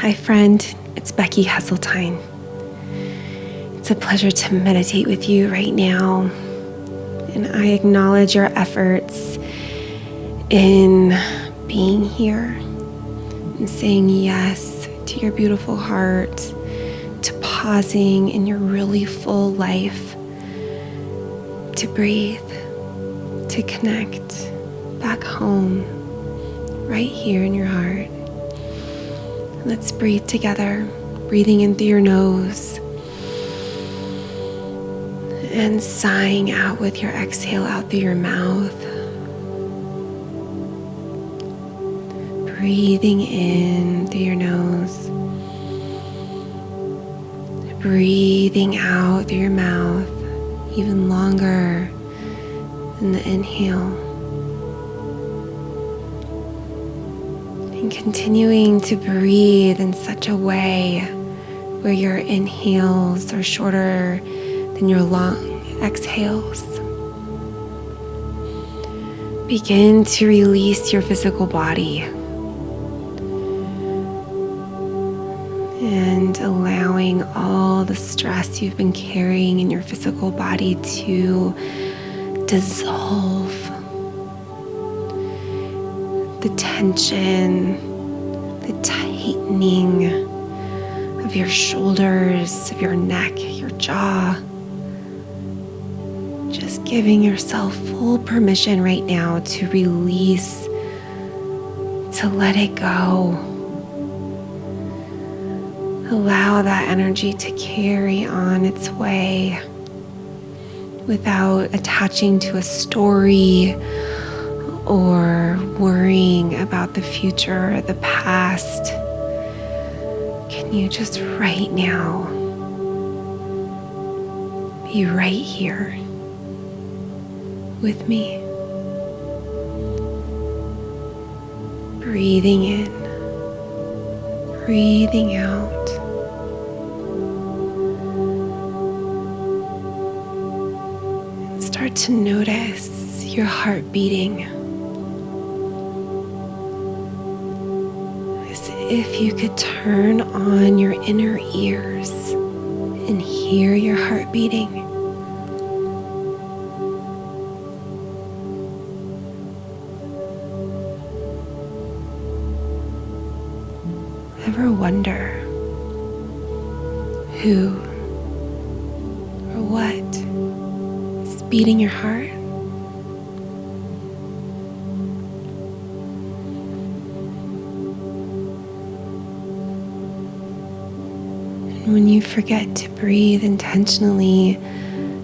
Hi friend, it's Becky Hesseltine. It's a pleasure to meditate with you right now, and I acknowledge your efforts in being here and saying yes to your beautiful heart, to pausing in your really full life, to breathe, to connect back home, right here in your heart. Let's breathe together, breathing in through your nose and sighing out with your exhale out through your mouth. Breathing in through your nose, breathing out through your mouth, even longer than the inhale. And continuing to breathe in such a way where your inhales are shorter than your long exhales. Begin to release your physical body and allowing all the stress you've been carrying in your physical body to dissolve. The tension, the tightening of your shoulders, of your neck, your jaw. Just giving yourself full permission right now to release, to let it go. Allow that energy to carry on its way without attaching to a story or worrying about the future or the past. Can you just right now be right here with me? Breathing in, breathing out. And start to notice your heart beating. If you could turn on your inner ears and hear your heart beating. Ever wonder who or what is beating your heart? When you forget to breathe intentionally,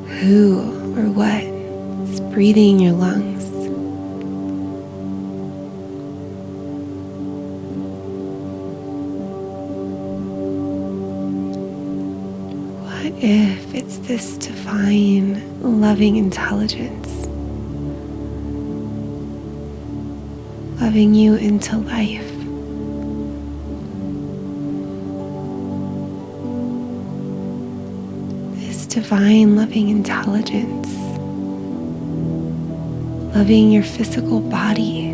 who or what is breathing in your lungs? What if it's this divine, loving intelligence, loving you into life? Divine loving intelligence, loving your physical body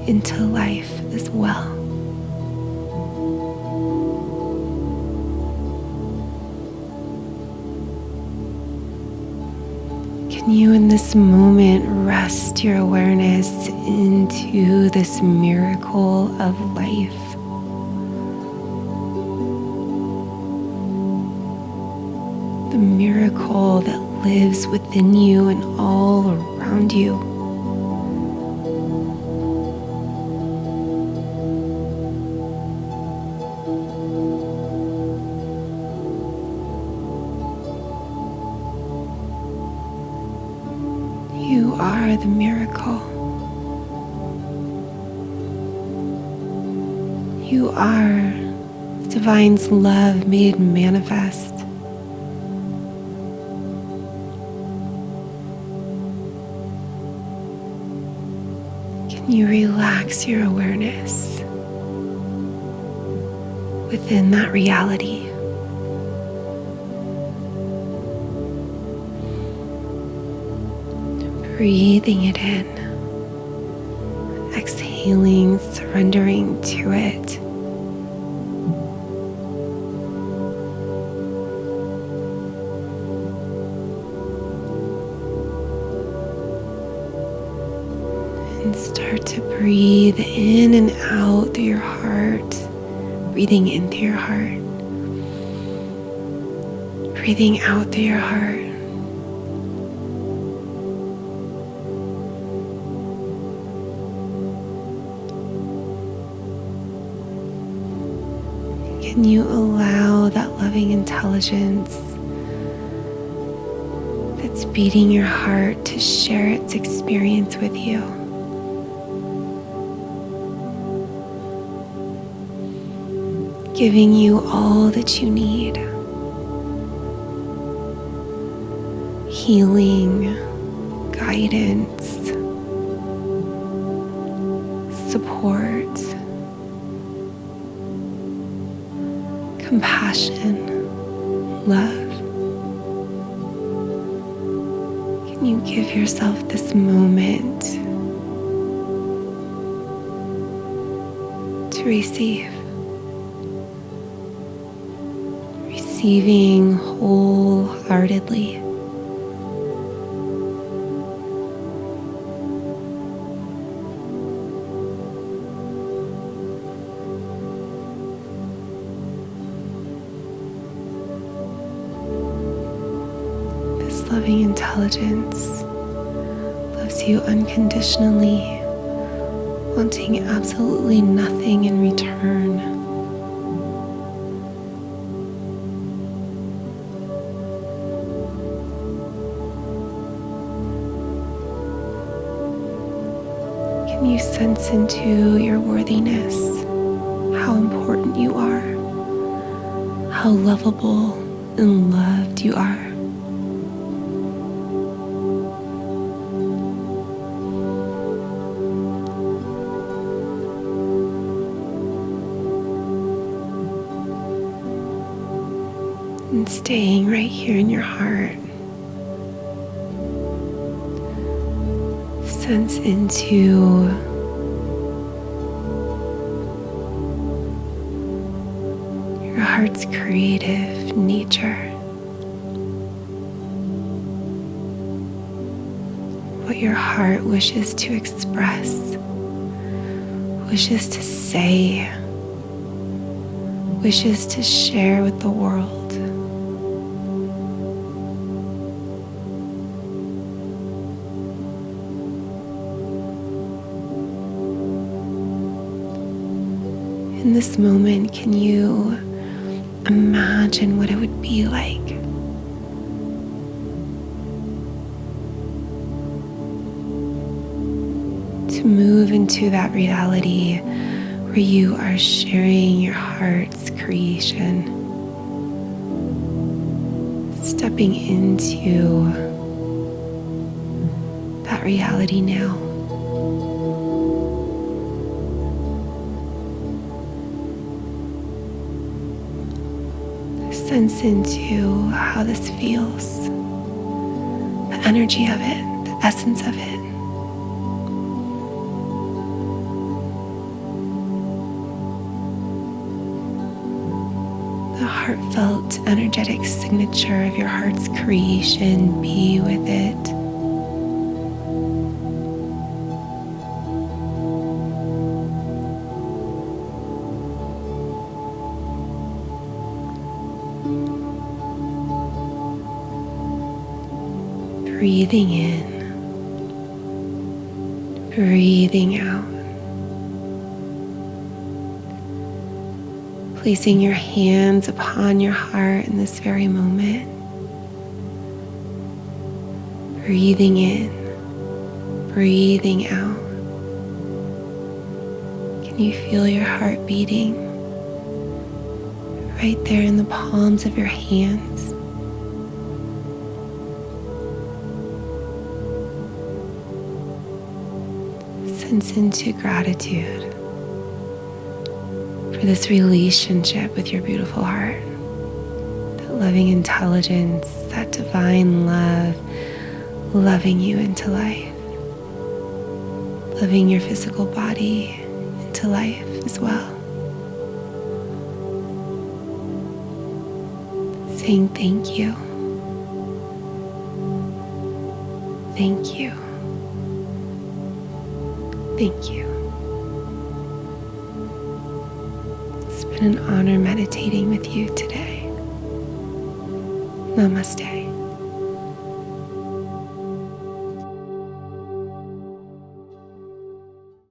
into life as well. Can you in this moment rest your awareness into this miracle of life? The miracle that lives within you and all around you. You are the miracle. You are divine's love made manifest. You relax your awareness within that reality. Breathing it in, exhaling, surrendering to it. And start to breathe in and out through your heart, breathing in through your heart, breathing out through your heart. Can you allow that loving intelligence that's beating your heart to share its experience with you? Giving you all that you need. Healing, guidance, support, compassion, love. Can you give yourself this moment to receive? Receiving wholeheartedly. This loving intelligence loves you unconditionally, wanting absolutely nothing in return. Can you sense into your worthiness, how important you are, how lovable and loved you are? And staying right here in your heart, sense into your heart's creative nature, what your heart wishes to express, wishes to say, wishes to share with the world. In this moment, can you imagine what it would be like to move into that reality where you are sharing your heart's creation, stepping into that reality now? Sense into how this feels, the energy of it, the essence of it. The heartfelt, energetic signature of your heart's creation, be with it. Breathing in, breathing out. Placing your hands upon your heart in this very moment. Breathing in, breathing out. Can you feel your heart beating right there in the palms of your hands? Sense into gratitude for this relationship with your beautiful heart, that loving intelligence, that divine love, loving you into life, loving your physical body into life as well. Saying thank you. Thank you. Thank you. It's been an honor meditating with you today. Namaste.